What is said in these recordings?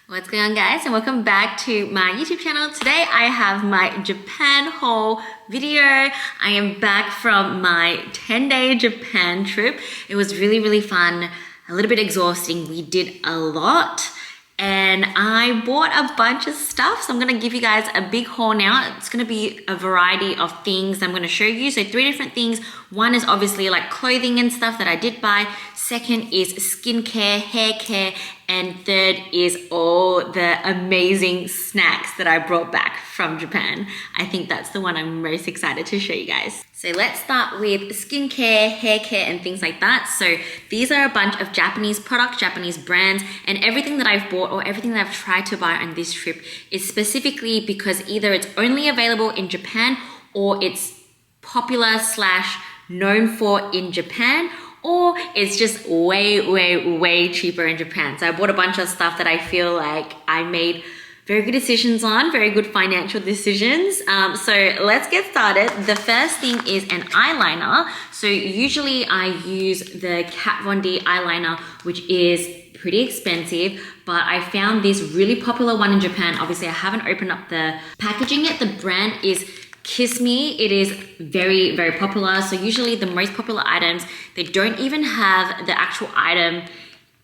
What's going on, guys, and welcome back to my YouTube channel. Today I have my Japan haul video. I am back from my 10-day Japan trip. It was really fun, a little bit exhausting. We did a lot and I bought a bunch of stuff, so I'm gonna give you guys a big haul now. It's gonna be a variety of things I'm gonna show you. So 3 different things. One is obviously like clothing and stuff that I did buy. Second is skincare, hair care, and third is all the amazing snacks that I brought back from Japan. I think that's the one I'm most excited to show you guys. So let's start with skincare, hair care, and things like that. So these are a bunch of Japanese products, Japanese brands, and everything that I've bought or everything that I've tried to buy on this trip is specifically because either it's only available in Japan or it's popular / known for in Japan, or it's just way cheaper in Japan. So I bought a bunch of stuff that I feel like I made very good decisions on, very good financial decisions. So let's get started. The first thing is an eyeliner. So usually I use the Kat Von D eyeliner, which is pretty expensive, but I found this really popular one in Japan. Obviously I haven't opened up the packaging yet. The brand is Kiss Me. It is very popular. So usually the most popular items, they don't even have the actual item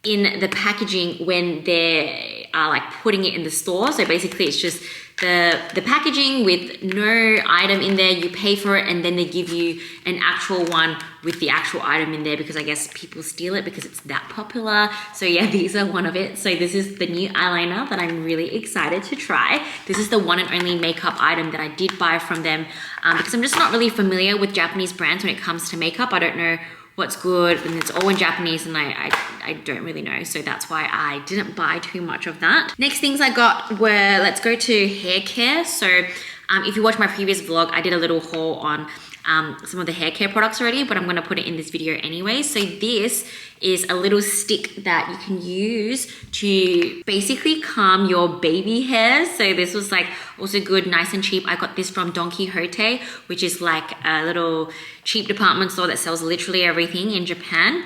in the packaging when they are like putting it in the store. So basically it's just the packaging with no item in there. You pay for it and then they give you an actual one with the actual item in there, because I guess people steal it because it's that popular. So yeah, these are one of it. So this is the new eyeliner that I'm really excited to try. This is the one and only makeup item that I did buy from them because I'm just not really familiar with Japanese brands when it comes to makeup. I don't know what's good, and it's all in Japanese, and I don't really know, so that's why I didn't buy too much of that. Next things I got were, let's go to hair care. So if you watch my previous vlog, I did a little haul on some of the hair care products already, but I'm going to put it in this video anyway. So this is a little stick that you can use to basically calm your baby hairs. So this was like also good, nice and cheap. I got this from donquijote, which is like a little cheap department store that sells literally everything in Japan.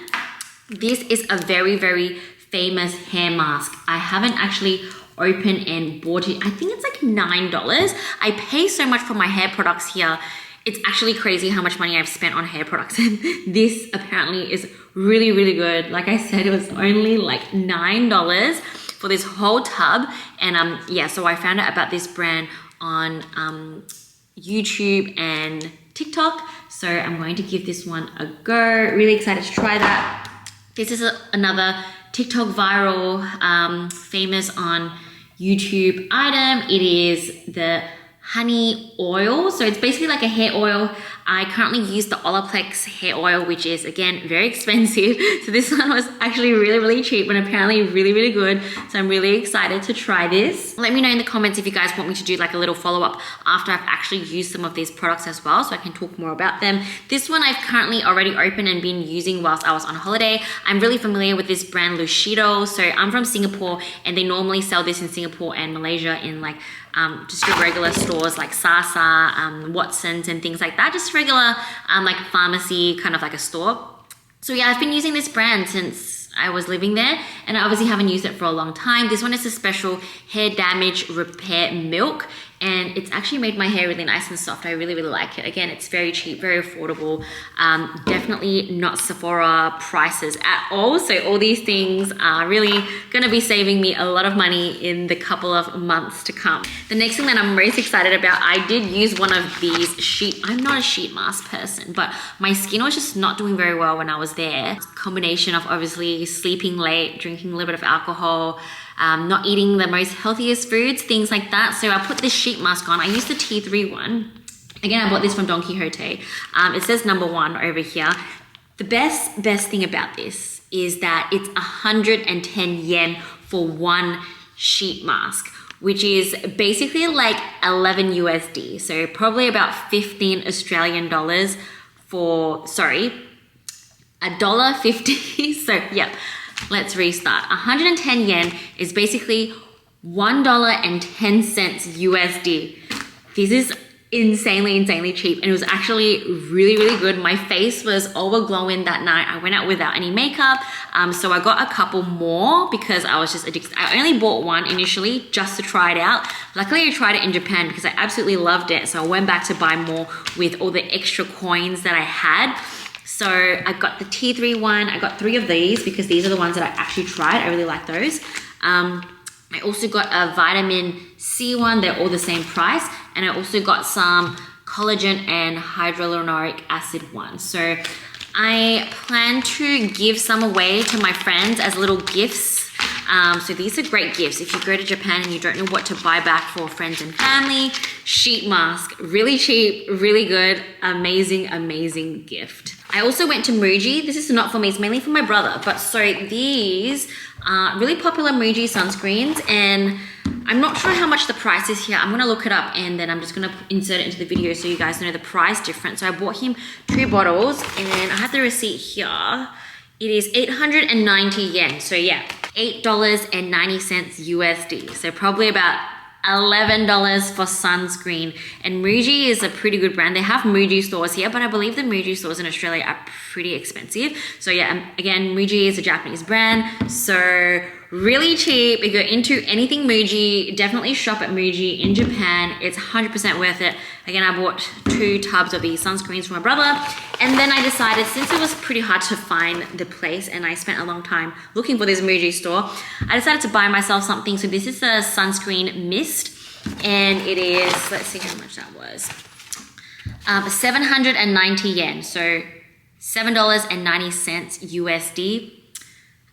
This is a very famous hair mask. I haven't actually opened and bought it. I think it's like $9. I pay so much for my hair products here. It's actually crazy how much money I've spent on hair products, and this apparently is really good. Like I said, it was only like $9 for this whole tub. And yeah, so I found out about this brand on YouTube and TikTok. So I'm going to give this one a go. Really excited to try that. This is another TikTok viral, famous on YouTube item. It is the honey oil. So it's basically like a hair oil. I currently use the Olaplex hair oil, which is again very expensive. So this one was actually really cheap and apparently really good. So I'm really excited to try this. Let me know in the comments if you guys want me to do like a little follow-up after I've actually used some of these products as well, so I can talk more about them. This one I've currently already opened and been using whilst I was on holiday. I'm really familiar with this brand Lucido. So I'm from Singapore and they normally sell this in Singapore and Malaysia in like just your regular stores like Sasa, Watson's and things like that. Just regular like pharmacy, kind of like a store. So yeah, I've been using this brand since I was living there and I obviously haven't used it for a long time. This one is a special hair damage repair milk, and it's actually made my hair really nice and soft. I really like it. Again, it's very cheap, very affordable. Definitely not Sephora prices at all. So all these things are really gonna be saving me a lot of money in the couple of months to come. The next thing that I'm most excited about, I did use one of these I'm not a sheet mask person, but my skin was just not doing very well when I was there. It's a combination of obviously sleeping late, drinking a little bit of alcohol, not eating the most healthiest foods, things like that. So I put this sheet mask on. I used the T3 one. Again, I bought this from Don Quixote. It says #1 over here. The best thing about this is that it's 110 yen for one sheet mask, which is basically like 11 USD. So probably about 15 Australian dollars for, sorry, $1.50. So yeah. Let's restart. 110 yen is basically $1.10 USD. This is insanely cheap, and it was actually really good. My face was over glowing that night. I went out without any makeup, so I got a couple more because I was just addicted. I only bought one initially just to try it out. Luckily I tried it in Japan because I absolutely loved it, so I went back to buy more with all the extra coins that I had. So I got the T3 one. I got 3 of these because these are the ones that I actually tried. I really like those. I also got a vitamin C one. They're all the same price. And I also got some collagen and hyaluronic acid ones. So I plan to give some away to my friends as little gifts. So these are great gifts. If you go to Japan and you don't know what to buy back for friends and family, sheet mask, really cheap, really good, amazing gift. I also went to Muji. This is not for me, it's mainly for my brother. But so these are really popular Muji sunscreens, and I'm not sure how much the price is here. I'm gonna look it up and then I'm just gonna insert it into the video so you guys know the price difference. So I bought him 2 bottles and I have the receipt here. It is 890 yen. So yeah, $8.90 USD. So probably about $11 for sunscreen. And Muji is a pretty good brand. They have Muji stores here, but I believe the Muji stores in Australia are pretty expensive. So yeah, again, Muji is a Japanese brand, so really cheap. If you're into anything Muji, definitely shop at Muji in Japan. It's 100% worth it. Again, I bought 2 tubs of these sunscreens for my brother, and then I decided, since it was pretty hard to find the place and I spent a long time looking for this Muji store, I decided to buy myself something. So this is a sunscreen mist, and it is, let's see how much that was, 790 yen, so $7.90 USD.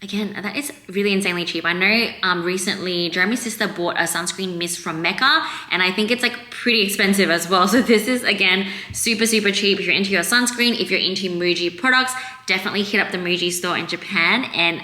Again, that is really insanely cheap. I know recently Jeremy's sister bought a sunscreen mist from Mecca, and I think it's like pretty expensive as well. So this is, again, super cheap. If you're into your sunscreen, if you're into Muji products, definitely hit up the Muji store in Japan and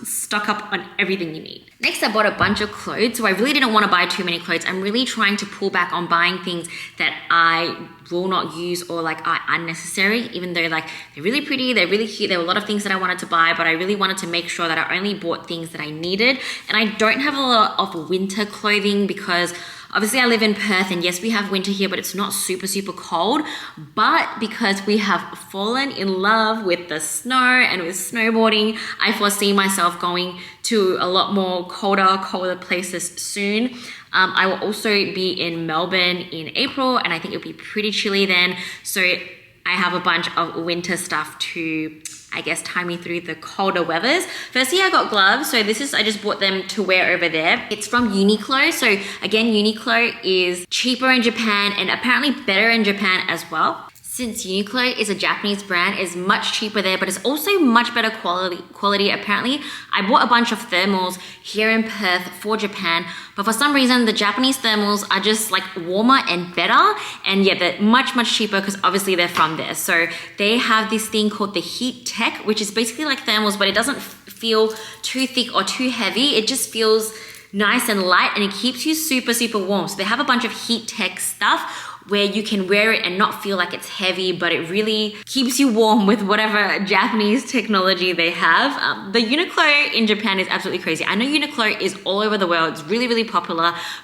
stock up on everything you need. Next, I bought a bunch of clothes. So I really didn't want to buy too many clothes. I'm really trying to pull back on buying things that I will not use or like are unnecessary, even though like they're really pretty, they're really cute. There were a lot of things that I wanted to buy, but I really wanted to make sure that I only bought things that I needed. And I don't have a lot of winter clothing because obviously I live in Perth, and yes, we have winter here, but it's not super cold. But because we have fallen in love with the snow and with snowboarding, I foresee myself going to a lot more colder places soon. I will also be in Melbourne in April, and I think it'll be pretty chilly then. So I have a bunch of winter stuff to, I guess, tie me through the colder weathers. Firstly, I got gloves. So this is, I just bought them to wear over there. It's from Uniqlo. So again, Uniqlo is cheaper in Japan and apparently better in Japan as well. Since Uniqlo is a Japanese brand, it's much cheaper there, but it's also much better quality apparently. I bought a bunch of thermals here in Perth for Japan, but for some reason the Japanese thermals are just like warmer and better, and yeah, they're much cheaper because obviously they're from there. So they have this thing called the Heat Tech, which is basically like thermals, but it doesn't feel too thick or too heavy. It just feels nice and light, and it keeps you super warm. So they have a bunch of Heat Tech stuff where you can wear it and not feel like it's heavy, but it really keeps you warm with whatever Japanese technology they have. The Uniqlo in Japan is absolutely crazy. I know Uniqlo is all over the world. It's really very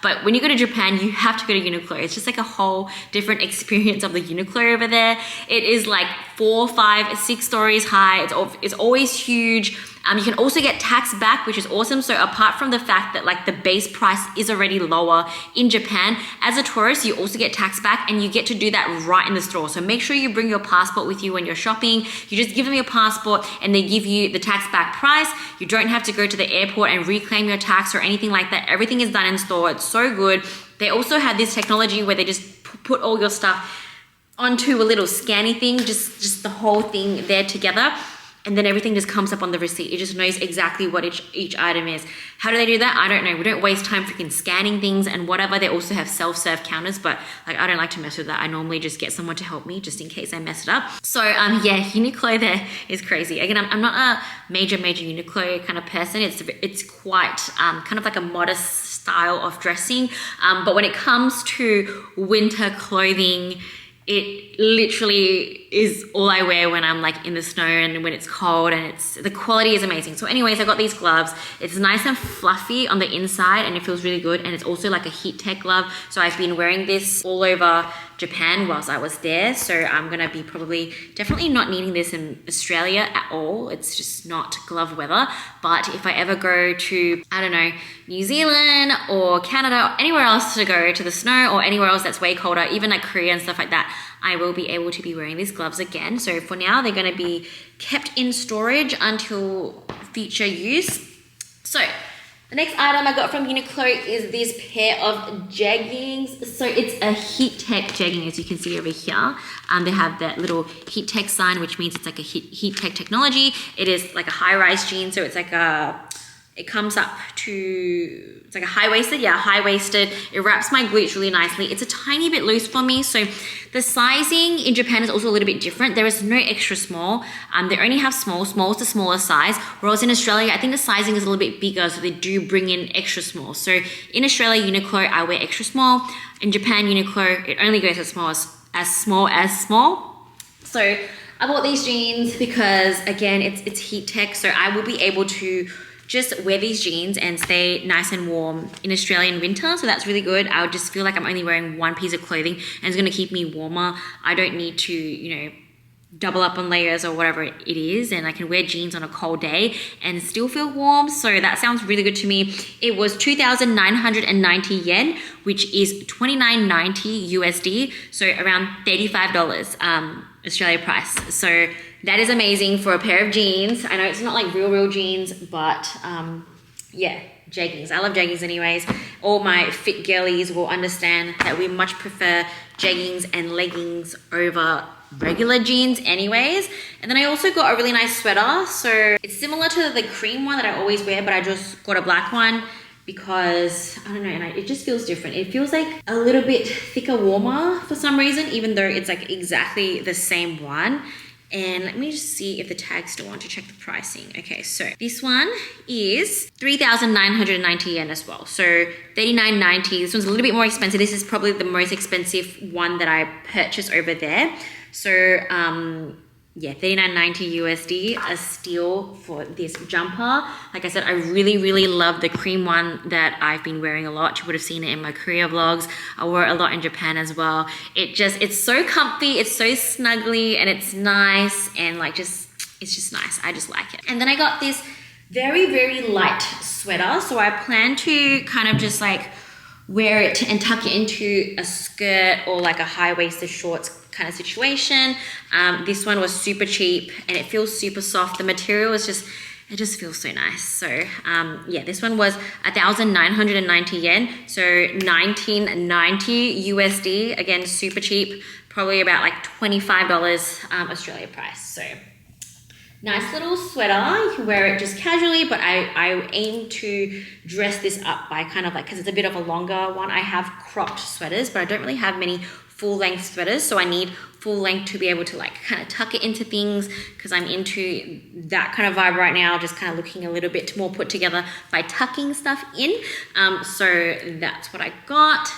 but when you go to Japan, you have to go to Uniqlo. It's just like a whole different experience of the Uniqlo over there. It is like 4, 5, 6 stories high. It's always huge. You can also get tax back, which is awesome. So apart from the fact that like the base price is already lower in Japan, as a tourist, you also get tax back, and you get to do that right in the store. So make sure you bring your passport with you when you're shopping. You just give them your passport and they give you the tax back price. You don't have to go to the airport and reclaim your tax or anything like that. Everything is done in store. It's so good. They also have this technology where they just put all your stuff onto a little scanny thing, just the whole thing there together. And then everything just comes up on the receipt. It just knows exactly what each item is. How do they do that? I don't know. We don't waste time freaking scanning things and whatever. They also have self-serve counters, but like I don't like to mess with that. I normally just get someone to help me just in case I mess it up. So yeah, Uniqlo there is crazy. Again, I'm not a major Uniqlo kind of person. It's quite kind of like a modest style of dressing. But when it comes to winter clothing, it literally is all I wear when I'm like in the snow and when it's cold, and the quality is amazing. So anyways, I got these gloves. It's nice and fluffy on the inside and it feels really good, and it's also like a heat tech glove. So I've been wearing this all over Japan whilst I was there. So I'm gonna be definitely not needing this in Australia at all. It's just not glove weather. But if I ever go to, I don't know, New Zealand or Canada or anywhere else to go to the snow, or anywhere else that's way colder, even like Korea and stuff like that, I will be able to be wearing these gloves again. So for now, they're gonna be kept in storage until future use. So the next item I got from Uniqlo is this pair of jeggings. So it's a heat tech jegging, as you can see over here. They have that little heat tech sign, which means it's like a heat tech technology. It is like a high-rise jean, so it's like it comes up to, it's like a high-waisted, yeah, high-waisted. It wraps my glutes really nicely. It's a tiny bit loose for me, so the sizing in Japan is also a little bit different. There is no extra small. They only have small. Small is the smaller size, whereas in Australia, I think the sizing is a little bit bigger, so they do bring in extra small. So in Australia, Uniqlo, I wear extra small. In Japan, Uniqlo, it only goes as small as small. So I bought these jeans because, again, it's heat tech, so I will be able to just wear these jeans and stay nice and warm in Australian winter. So that's really good. I would just feel like I'm only wearing one piece of clothing and it's going to keep me warmer. I don't need to, you know, double up on layers or whatever it is, and I can wear jeans on a cold day and still feel warm. So that sounds really good to me. It was 2,990 yen, which is $29.90 USD, so around $35 Australia price. So that is amazing for a pair of jeans. I know it's not like real jeans, but yeah, jeggings. I love jeggings anyways. All my fit girlies will understand that we much prefer jeggings and leggings over regular jeans anyways. And then I also got a really nice sweater. So it's similar to the cream one that I always wear, but I just got a black one because, I don't know, and it just feels different. It feels like a little bit thicker, warmer for some reason, even though it's like exactly the same one. And let me just see if the tags still want to check the pricing. Okay, so this one is 3,990 yen as well. So 39.90. This one's a little bit more expensive. This is probably the most expensive one that I purchased over there. So yeah, 39.90 USD, a steal for this jumper. Like I said, I really love the cream one that I've been wearing a lot. You would have seen it in my Korea vlogs. I wore it a lot in Japan as well. It's so comfy, it's so snuggly, and it's nice, and like it's just nice. I just like it. And then I got this very light sweater. So I plan to kind of just like wear it and tuck it into a skirt or like a high-waisted shorts kind of situation. This one was super cheap and it feels super soft. The material is it just feels so nice. So yeah, this one was 1,990 yen, so 19.90 USD. Again, super cheap, probably about like $25 Australia price. So nice little sweater. You can wear it just casually, but I aim to dress this up by kind of like, because it's a bit of a longer one. I have cropped sweaters, but I don't really have many full length sweaters, so I need full length to be able to like kind of tuck it into things, because I'm into that kind of vibe right now, just kind of looking a little bit more put together by tucking stuff in. So that's what I got.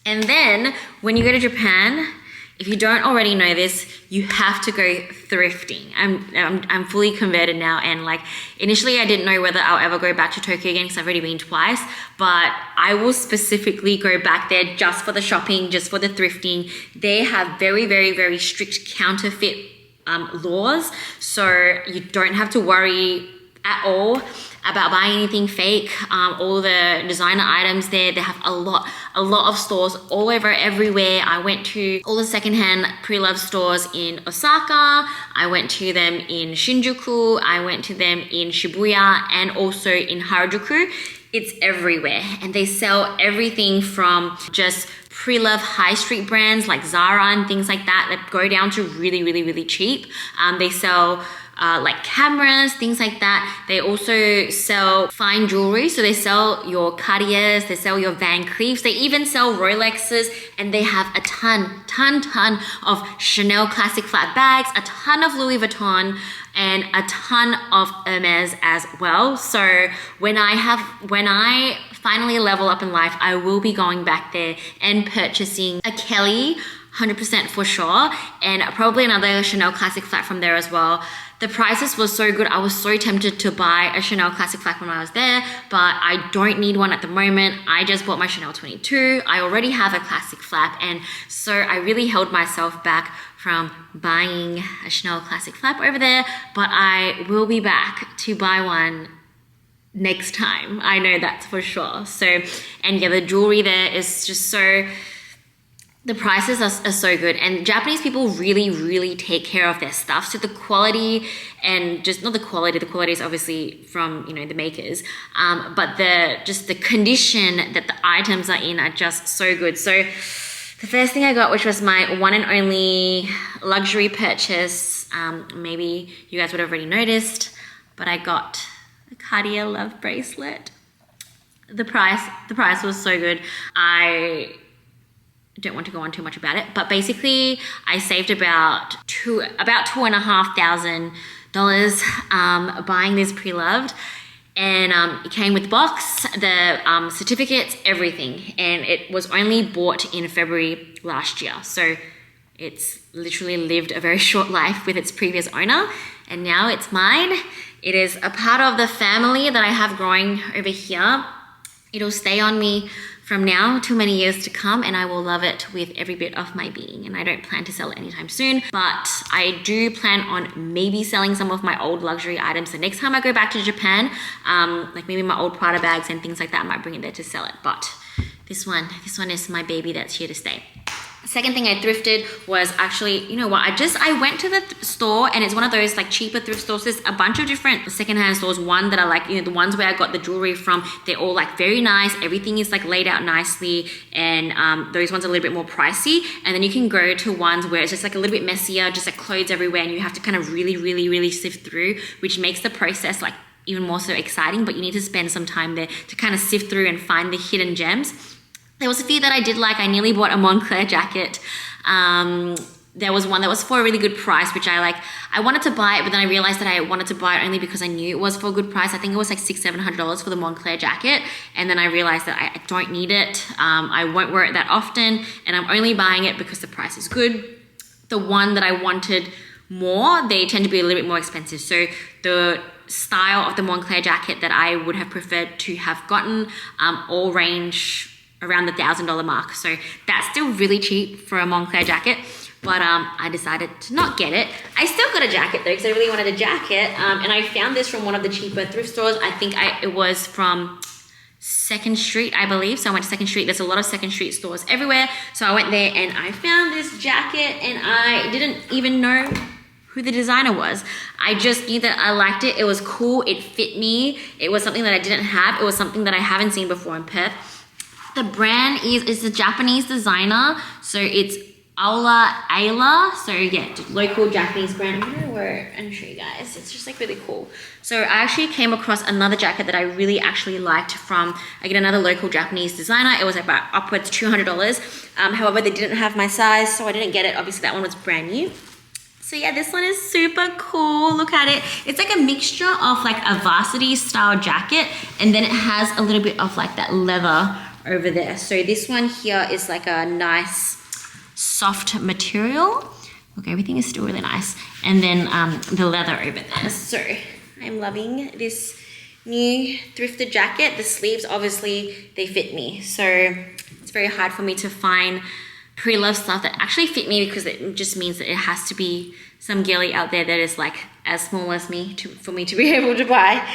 And then when you go to Japan, if you don't already know this, you have to go thrifting. I'm fully converted now, and like initially I didn't know whether I'll ever go back to Tokyo again because I've already been twice, but I will specifically go back there just for the shopping, just for the thrifting. They have very strict counterfeit laws, so you don't have to worry at all about buying anything fake. All the designer items there, they have a lot of stores all over everywhere. I went to all the secondhand pre-loved stores in Osaka. I went to them in Shinjuku. I went to them in Shibuya and also in Harajuku. It's everywhere, and they sell everything from just pre-loved high street brands like Zara and things like that go down to really cheap. They sell like cameras, things like that. They also sell fine jewelry. So they sell your Cartiers, they sell your Van Cleefs, they even sell Rolexes, and they have a ton of Chanel classic flat bags, a ton of Louis Vuitton, and a ton of Hermes as well. So when I finally level up in life, I will be going back there and purchasing a Kelly 100% for sure, and probably another Chanel Classic Flat from there as well. The prices were so good. I was so tempted to buy a Chanel Classic Flat when I was there, but I don't need one at the moment. I just bought my Chanel 22. I already have a Classic Flap, and so I really held myself back from buying a Chanel Classic Flap over there, but I will be back to buy one next time. I know that's for sure. So, and yeah, the jewelry there is just so... The prices are so good, and Japanese people really take care of their stuff. So the quality, and just not the quality is obviously from, you know, the makers, but the condition that the items are in are just so good. So the first thing I got, which was my one and only luxury purchase, maybe you guys would have already noticed, but I got a Cartier Love bracelet. The price was so good. I don't want to go on too much about it, but basically I saved about $2,500 buying this pre-loved, and it came with the box, the certificates, everything, and it was only bought in February last year, so it's literally lived a very short life with its previous owner, and now it's mine. It is a part of the family that I have growing over here. It'll stay on me from now to many years to come, and I will love it with every bit of my being, and I don't plan to sell it anytime soon, but I do plan on maybe selling some of my old luxury items the next time I go back to Japan, like maybe my old Prada bags and things like that. I might bring it there to sell it, but this one is my baby that's here to stay. Second thing I thrifted was actually, you know what, I went to the store, and it's one of those like cheaper thrift stores. There's a bunch of different secondhand stores. One that I like, you know, the ones where I got the jewelry from, they're all like very nice. Everything is like laid out nicely, and those ones are a little bit more pricey. And then you can go to ones where it's just like a little bit messier, just like clothes everywhere, and you have to kind of really sift through, which makes the process like even more so exciting, but you need to spend some time there to kind of sift through and find the hidden gems. There was a few that I did like. I nearly bought a Moncler jacket. There was one that was for a really good price, which I wanted to buy it, but then I realized that I wanted to buy it only because I knew it was for a good price. I think it was like $600-700 for the Moncler jacket. And then I realized that I don't need it. I won't wear it that often, and I'm only buying it because the price is good. The one that I wanted more, they tend to be a little bit more expensive. So the style of the Moncler jacket that I would have preferred to have gotten all range around the $1,000 mark. So that's still really cheap for a Moncler jacket, but I decided to not get it. I still got a jacket though, because I really wanted a jacket, and I found this from one of the cheaper thrift stores. I think it was from 2nd Street, I believe. So I went to 2nd Street. There's a lot of 2nd Street stores everywhere. So I went there and I found this jacket, and I didn't even know who the designer was. I just knew that I liked it. It was cool. It fit me. It was something that I didn't have. It was something that I haven't seen before in Perth. The brand is a Japanese designer, so it's Ayla. So yeah, local Japanese brand. I'm gonna wear it and show you guys. It's just like really cool. So I actually came across another jacket that I really actually liked from, again, another local Japanese designer. It was about upwards $200. However, they didn't have my size, so I didn't get it. Obviously, that one was brand new. So yeah, this one is super cool. Look at it. It's like a mixture of like a varsity style jacket, and then it has a little bit of like that leather over there. So this one here is like a nice soft material. Look, everything is still really nice. And then the leather over there. So I'm loving this new thrifted jacket. The sleeves, obviously, they fit me. So it's very hard for me to find pre-loved stuff that actually fit me, because it just means that it has to be some girly out there that is like as small as me for me to be able to buy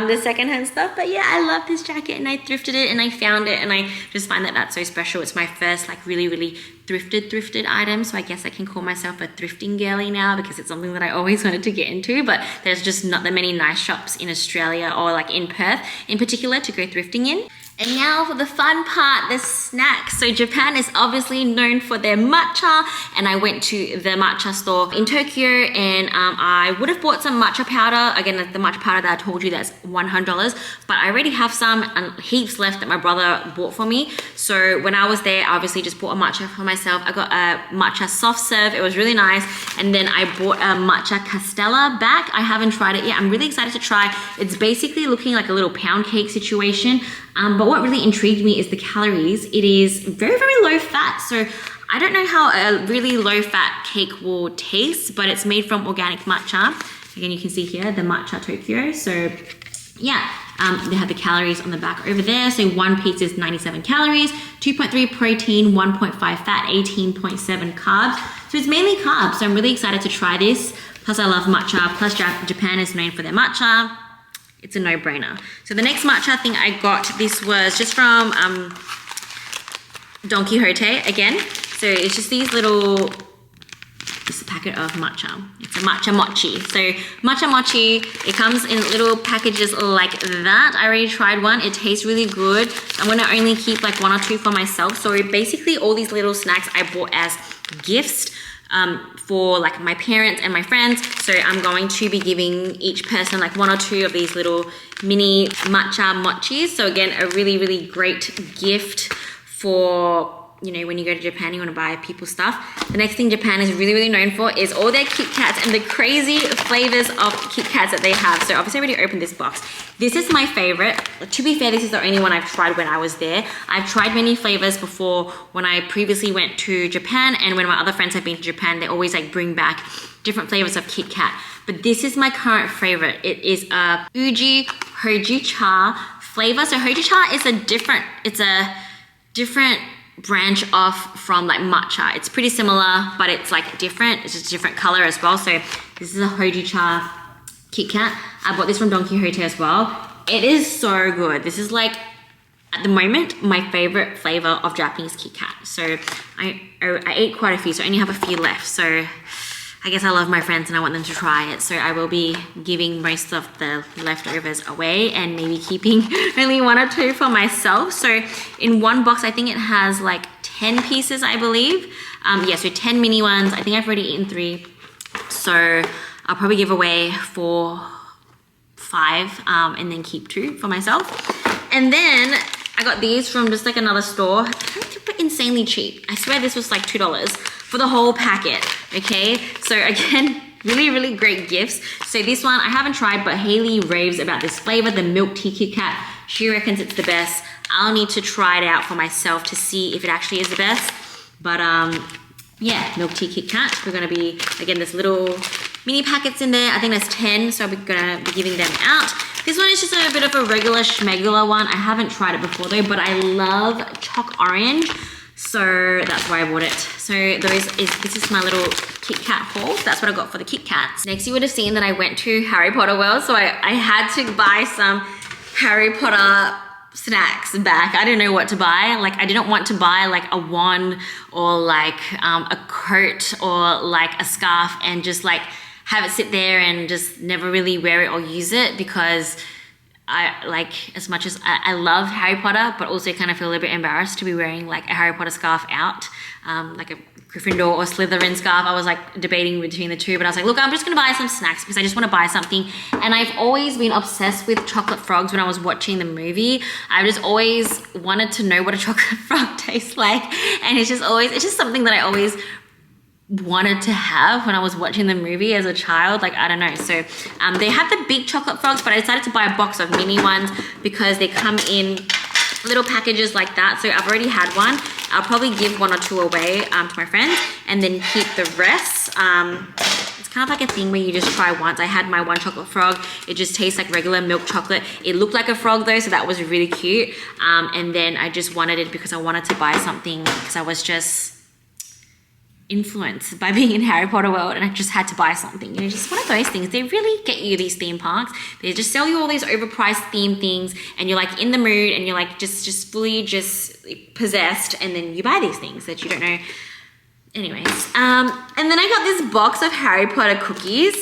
the secondhand stuff. But yeah, I love this jacket, and I thrifted it and I found it, and I just find that that's so special. It's my first like really thrifted item, so I guess I can call myself a thrifting girly now, because it's something that I always wanted to get into, but there's just not that many nice shops in Australia, or like in Perth in particular, to go thrifting in. And now for the fun part, the snacks. So Japan is obviously known for their matcha, and I went to the matcha store in Tokyo, and I would have bought some matcha powder. Again, the matcha powder that I told you, that's $100, but I already have some and heaps left that my brother bought for me. So when I was there, I obviously just bought a matcha for myself. I got a matcha soft serve. It was really nice. And then I bought a matcha castella back. I haven't tried it yet. I'm really excited to try. It's basically looking like a little pound cake situation. But what really intrigued me is the calories. It is very low fat. So I don't know how a really low-fat cake will taste, but it's made from organic matcha. Again, you can see here the matcha Tokyo. So yeah, they have the calories on the back over there. So one piece is 97 calories, 2.3 protein, 1.5 fat, 18.7 carbs. So it's mainly carbs. So I'm really excited to try this. Plus I love matcha. Plus Japan is known for their matcha. It's a no-brainer. So the next matcha thing I got, this was just from donquijote again. So it's just these little, it's a packet of matcha. It's a matcha mochi. So matcha mochi, it comes in little packages like that. I already tried one. It tastes really good. I'm gonna only keep like 1 or 2 for myself. So basically all these little snacks I bought as gifts for like my parents and my friends. So I'm going to be giving each person like 1 or 2 of these little mini matcha mochis. So again, a really, really great gift for, you know, when you go to Japan, you want to buy people stuff. The next thing Japan is really, really known for is all their Kit Kats and the crazy flavors of Kit Kats that they have. So obviously I already opened this box. This is my favorite. To be fair, this is the only one I've tried when I was there. I've tried many flavors before when I previously went to Japan, and when my other friends have been to Japan, they always like bring back different flavors of Kit Kat. But this is my current favorite. It is a uji hojicha flavor. So hojicha is a different branch off from like matcha. It's pretty similar, but it's like different. It's just a different color as well. So this is a hojicha Kit Kat. I bought this from donquijote as well. It is so good. This is like, at the moment, my favorite flavor of Japanese Kit Kat. So I ate quite a few, so I only have a few left. So I guess I love my friends and I want them to try it. So I will be giving most of the leftovers away and maybe keeping only 1 or 2 for myself. So in one box, I think it has like 10 pieces, I believe. Yeah, so 10 mini ones. I think I've already eaten 3. So I'll probably give away 4, 5, and then keep 2 for myself. And then I got these from just like another store. Insanely cheap. I swear this was like $2 for the whole packet. Okay, so again, really, really great gifts. So this one I haven't tried, but Haley raves about this flavor, the milk tea Kit Kat. She reckons it's the best. I'll need to try it out for myself to see if it actually is the best. But yeah, milk tea Kit Kat. We're gonna be, again, there's little mini packets in there. I think there's 10, so we're gonna be giving them out. This one is just a bit of a regular schmegular one. I haven't tried it before though, but I love choc orange. So that's why I bought it. So this is my little Kit Kat haul. That's what I got for the Kit Kats. Next, you would have seen that I went to Harry Potter World. So I had to buy some Harry Potter snacks back. I didn't know what to buy. Like I didn't want to buy like a wand or like a coat or like a scarf and just like have it sit there and just never really wear it or use it, because I like, as much as I love Harry Potter, but also kind of feel a little bit embarrassed to be wearing like a Harry Potter scarf out, like a Gryffindor or Slytherin scarf. I was like debating between the two, but I was like, look, I'm just gonna buy some snacks because I just want to buy something. And I've always been obsessed with chocolate frogs. When I was watching the movie, I just always wanted to know what a chocolate frog tastes like, and it's just something that I always wanted to have when I was watching the movie as a child. Like, I don't know. So they have the big chocolate frogs, but I decided to buy a box of mini ones because they come in little packages like that. So I've already had one. I'll probably give 1 or 2 away to my friends and then keep the rest. It's kind of like a thing where you just try once. I had my one chocolate frog. It just tastes like regular milk chocolate. It looked like a frog though, so that was really cute. And then I just wanted it because I wanted to buy something, because I was just influenced by being in Harry Potter World, and I just had to buy something. You know, just one of those things. They really get you, these theme parks. They just sell you all these overpriced theme things, and you're like in the mood, and you're like just fully just possessed, and then you buy these things that you don't know. Anyways, and then I got this box of Harry Potter cookies.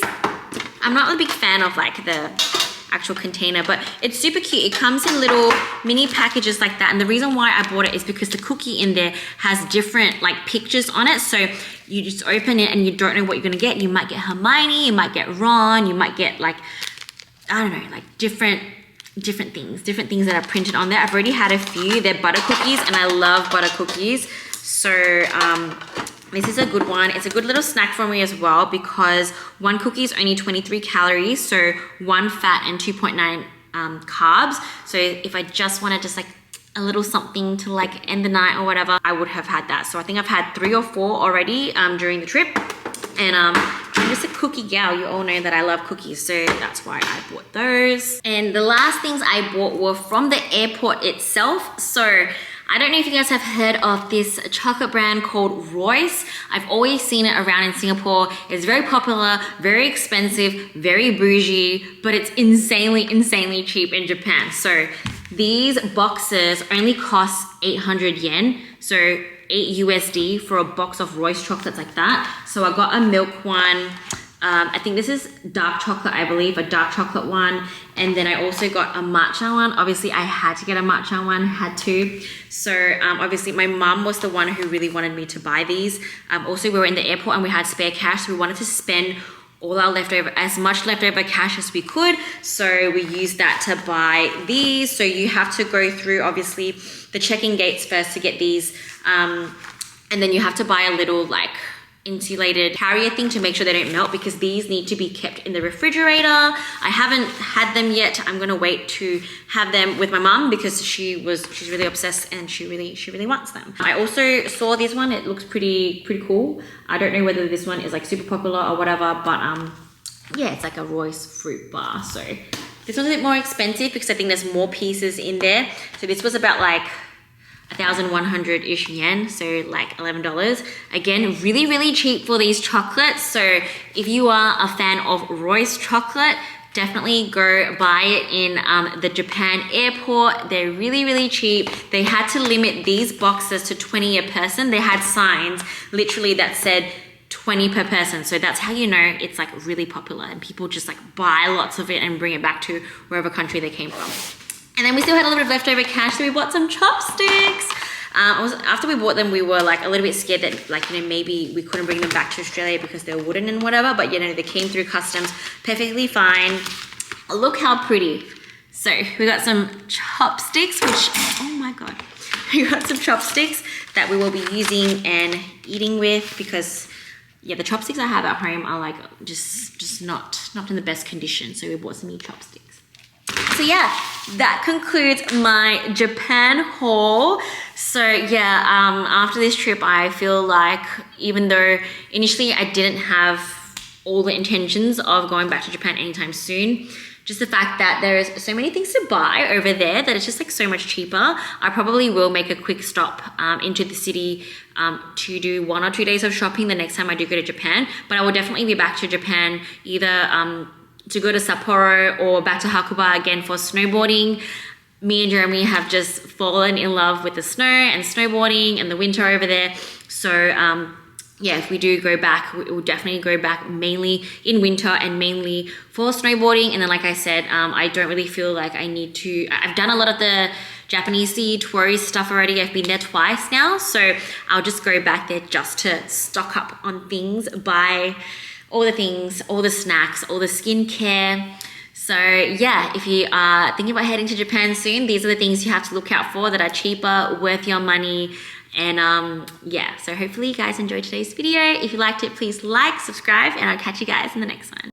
I'm not a big fan of like the actual container, but it's super cute. It comes in little mini packages like that, and the reason why I bought it is because the cookie in there has different like pictures on it. So you just open it and you don't know what you're gonna get. You might get Hermione, you might get Ron, you might get like, I don't know, like different things that are printed on there. I've already had a few. They're butter cookies, and I love butter cookies. So this is a good one. It's a good little snack for me as well, because one cookie is only 23 calories, so 1 fat and 2.9 carbs. So if I just want to just like a little something to like end the night or whatever, I would have had that. So I think I've had 3 or 4 already during the trip. And I'm just a cookie gal. You all know that I love cookies, so that's why I bought those. And the last things I bought were from the airport itself. So I don't know if you guys have heard of this chocolate brand called Royce. I've always seen it around in Singapore. It's very popular, very expensive, very bougie, but it's insanely cheap in Japan. So these boxes only cost 800 yen. So 8 USD for a box of Royce chocolates like that. So I got a milk one. I think this is dark chocolate, I believe, a dark chocolate one. And then I also got a matcha one. Obviously, I had to get a matcha one, had to. So obviously, my mum was the one who really wanted me to buy these. Also, we were in the airport and we had spare cash. So we wanted to spend all our as much leftover cash as we could. So we used that to buy these. So you have to go through, obviously, the check-in gates first to get these. And then you have to buy a little like insulated carrier thing to make sure they don't melt, because these need to be kept in the refrigerator. I haven't had them yet. I'm gonna wait to have them with my mum because she's really obsessed and she really wants them. I also saw this one. It looks pretty cool. I don't know whether this one is like super popular or whatever, but yeah, it's like a Royce fruit bar. So this one's a bit more expensive because I think there's more pieces in there. So this was about like 1,100-ish yen, so like $11. Again, really cheap for these chocolates. So if you are a fan of Royce chocolate, definitely go buy it in the Japan airport. They're really cheap. They had to limit these boxes to 20 a person. They had signs literally that said 20 per person. So that's how you know it's like really popular and people just like buy lots of it and bring it back to wherever country they came from. And then we still had a little bit of leftover cash, so we bought some chopsticks. After we bought them, we were like a little bit scared that like, you know, maybe we couldn't bring them back to Australia because they're wooden and whatever, but you know, they came through customs perfectly fine. Look how pretty. So we got some chopsticks, which, oh my God. We got some chopsticks that we will be using and eating with because yeah, the chopsticks I have at home are like just not in the best condition. So we bought some new chopsticks. So yeah, that concludes my Japan haul. So yeah, after this trip, I feel like even though initially I didn't have all the intentions of going back to Japan anytime soon, just the fact that there's so many things to buy over there that it's just like so much cheaper. I probably will make a quick stop into the city to do 1 or 2 days of shopping the next time I do go to Japan. But I will definitely be back to Japan either to go to Sapporo or back to Hakuba again for snowboarding. Me and Jeremy have just fallen in love with the snow and snowboarding and the winter over there. So yeah, if we do go back, we will definitely go back mainly in winter and mainly for snowboarding. And then like I said, I don't really feel like I need to, I've done a lot of the Japanese-y tourist stuff already. I've been there twice now. So I'll just go back there just to stock up on things, buy all the things, all the snacks, all the skincare. So yeah, if you are thinking about heading to Japan soon, these are the things you have to look out for that are cheaper, worth your money. And yeah, so hopefully you guys enjoyed today's video. If you liked it, please like, subscribe, and I'll catch you guys in the next one.